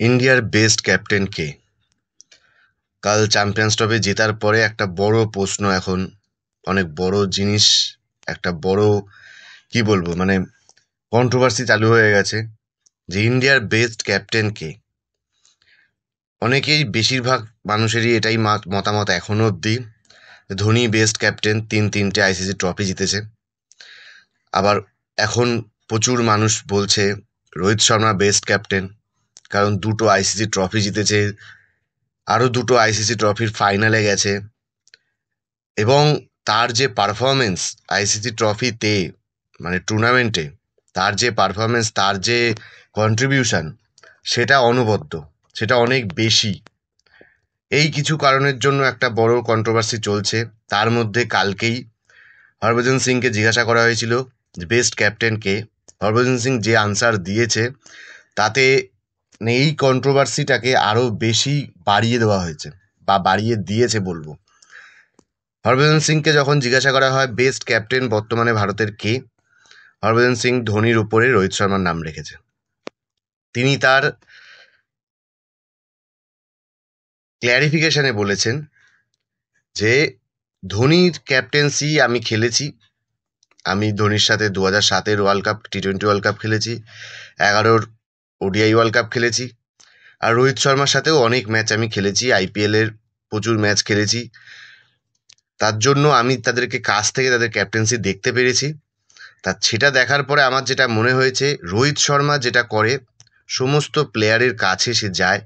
ইন্ডিয়ার best captain কে? কাল champions trophy জেতার পরে একটা বড় প্রশ্ন এখন, অনেক বড় জিনিস, একটা বড় কি বলবো মানে কন্ট্রোভার্সি চালু হয়ে গেছে যে ইন্ডিয়ার বেস্ট ক্যাপ্টেন কে। অনেকেই, বেশিরভাগ মানুষেরই এটাই মতামত এখনো অবধি, ধোনি বেস্ট ক্যাপ্টেন, তিনটে আইসিসি ট্রফি জিতেছে। আবার এখন প্রচুর মানুষ বলছে রোহিত শর্মা বেস্ট ক্যাপ্টেন, কারণ দুটো আইসিসি ট্রফি জিতেছে, আরও দুটো আইসিসি ট্রফির ফাইনালে গেছে, এবং তার যে পারফরমেন্স আইসিসি ট্রফিতে, মানে টুর্নামেন্টে, তার যে পারফরমেন্স, তার যে কন্ট্রিবিউশন, সেটা অনবদ্য, সেটা অনেক বেশি। এই কিছু কারণের জন্য একটা বড় কন্ট্রোভার্সি চলছে। তার মধ্যে কালকেই হরভজন সিংকে জিজ্ঞাসা করা হয়েছিল যে বেস্ট ক্যাপ্টেন কে। হরভজন সিং যে আনসার দিয়েছে তাতে এই কন্ট্রোভার্সিটাকে আরও বেশি বাড়িয়ে দেওয়া হয়েছে, বা বাড়িয়ে দিয়েছে বলবো। হরভজন সিংকে যখন জিজ্ঞাসা করা হয় বেস্ট ক্যাপ্টেন বর্তমানে ভারতের কে, হরভজন সিং ধোনির উপরে রোহিত শর্মার নাম রেখেছে। তিনি তার ক্ল্যারিফিকেশনে বলেছেন যে ধোনির ক্যাপ্টেন্সি আমি খেলেছি, আমি ধোনির সাথে 2007-এর ওয়ার্ল্ড কাপ, টি-20 ওয়ার্ল্ড কাপ খেলেছি, 11-র ওডিআই ওয়ার্ল্ড কাপ খেলেছি, আর রোহিত শর্মার সাথেও অনেক ম্যাচ আমি খেলেছি, আইপিএলের প্রচুর ম্যাচ খেলেছি। তার জন্য আমি তাদেরকে কাছ থেকে তাদের ক্যাপ্টেন্সি দেখতে পেরেছি। সেটা দেখার পরে আমার যেটা মনে হয়েছে, রোহিত শর্মা যেটা করে, সমস্ত প্লেয়ারের কাছে সে যায়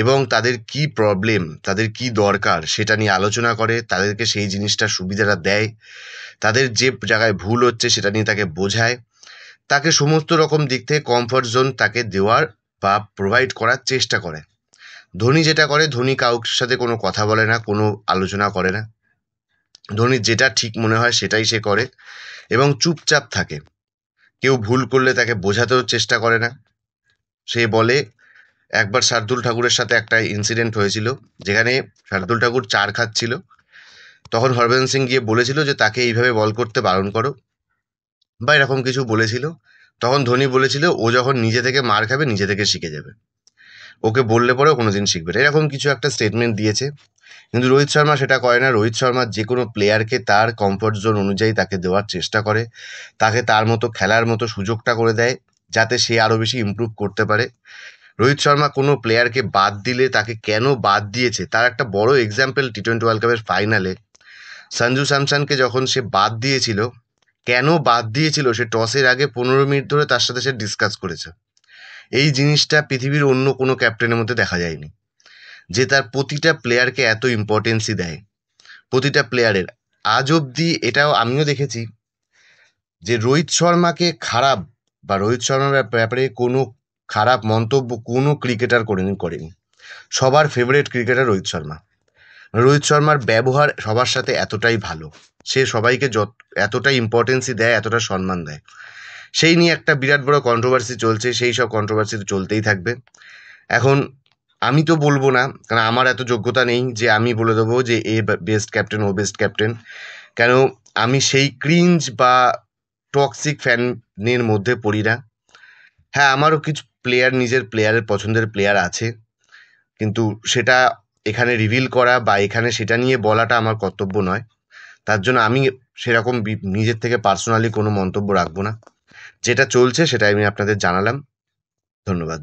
এবং তাদের কি প্রবলেম, তাদের কি দরকার সেটা নিয়ে আলোচনা করে, তাদেরকে সেই জিনিসটা, সুবিধাটা দেয়, তাদের যে জায়গায় ভুল হচ্ছে সেটা নিয়ে তাকে বোঝায়, তাকে সমস্ত রকম দিক থেকে কমফর্ট জোন তাকে দেওয়ার বা প্রোভাইড করার চেষ্টা করে। ধোনি যেটা করে, ধোনি কারোর সাথে কোনো কথা বলে না, কোনো আলোচনা করে না। ধোনির যেটা ঠিক মনে হয় সেটাই সে করে এবং চুপচাপ থাকে। কেউ ভুল করলে তাকে বোঝাতেও চেষ্টা করে না। সে বলে, একবার শার্দুল ঠাকুরের সাথে একটা ইনসিডেন্ট হয়েছিল যেখানে শার্দুল ঠাকুর চার খাচ্ছিল, তখন হরভজন সিং গিয়ে বলেছিল যে তাকে এইভাবে বল করতে বারণ করো, বা এরকম কিছু বলেছিল। তখন ধোনি বলেছিল ও যখন নিজে থেকে মার খাবে নিজে থেকে শিখে যাবে, ওকে বললে পরেও কোনোদিন শিখবে না, এরকম কিছু একটা স্টেটমেন্ট দিয়েছে। কিন্তু রোহিত শর্মা সেটা করে না। রোহিত শর্মা যে কোনো প্লেয়ারকে তার কমফর্ট জোন অনুযায়ী তাকে দেওয়ার চেষ্টা করে, তাকে তার মতো খেলার মতো সুযোগটা করে দেয়, যাতে সে আরও বেশি ইমপ্রুভ করতে পারে। রোহিত শর্মা কোনো প্লেয়ারকে বাদ দিলে তাকে কেন বাদ দিয়েছে তার একটা বড় এক্সাম্পল টি-20 ওয়ার্ল্ড কাপের ফাইনালে সঞ্জু স্যামসনকে যখন সে বাদ দিয়েছিল, কেন বাদ দিয়েছিল সে টসের আগে 15 মিনিট ধরে তার সাথে সে ডিসকাস করেছে। এই জিনিসটা পৃথিবীর অন্য কোনো ক্যাপ্টেনের মধ্যে দেখা যায়নি, যে তার প্রতিটা প্লেয়ারকে এত ইম্পর্টেন্সই দেয়, প্রতিটা প্লেয়ারের। আজ অবধি এটাও আমিও দেখেছি যে রোহিত শর্মাকে খারাপ, বা রোহিত শর্মার ব্যাপারে কোনো খারাপ মন্তব্য কোনো ক্রিকেটার করেনি। সবার ফেভারিট ক্রিকেটার রোহিত শর্মা। রোহিত শর্মার ব্যবহার সবার সাথে এতটাই ভালো, সে সবাইকে এতটাই ইম্পর্টেন্সই দেয়, এতটা সম্মান দেয়। সেই নিয়ে একটা বিরাট বড় কন্ট্রোভার্সি চলছে, সেই সব কন্ট্রোভার্সি তো চলতেই থাকবে। এখন আমি তো বলবো না, কারণ আমার এত যোগ্যতা নেই যে আমি বলে দেবো যে এ বেস্ট ক্যাপ্টেন, ও বেস্ট ক্যাপ্টেন। কেন, আমি সেই ক্রিঞ্জ বা টক্সিক ফ্যানের মধ্যে পড়ি না। হ্যাঁ, আমারও কিছু প্লেয়ার, নিজের প্লেয়ারের পছন্দের প্লেয়ার আছে, কিন্তু সেটা এখানে রিভিল করা বা এখানে সেটা নিয়ে বলাটা আমার কর্তব্য নয়। তার জন্য আমি সেরকম নিজের থেকে পার্সোনালি কোনো মন্তব্য রাখবো না। যেটা চলছে সেটাই আমি আপনাদের জানালাম। ধন্যবাদ।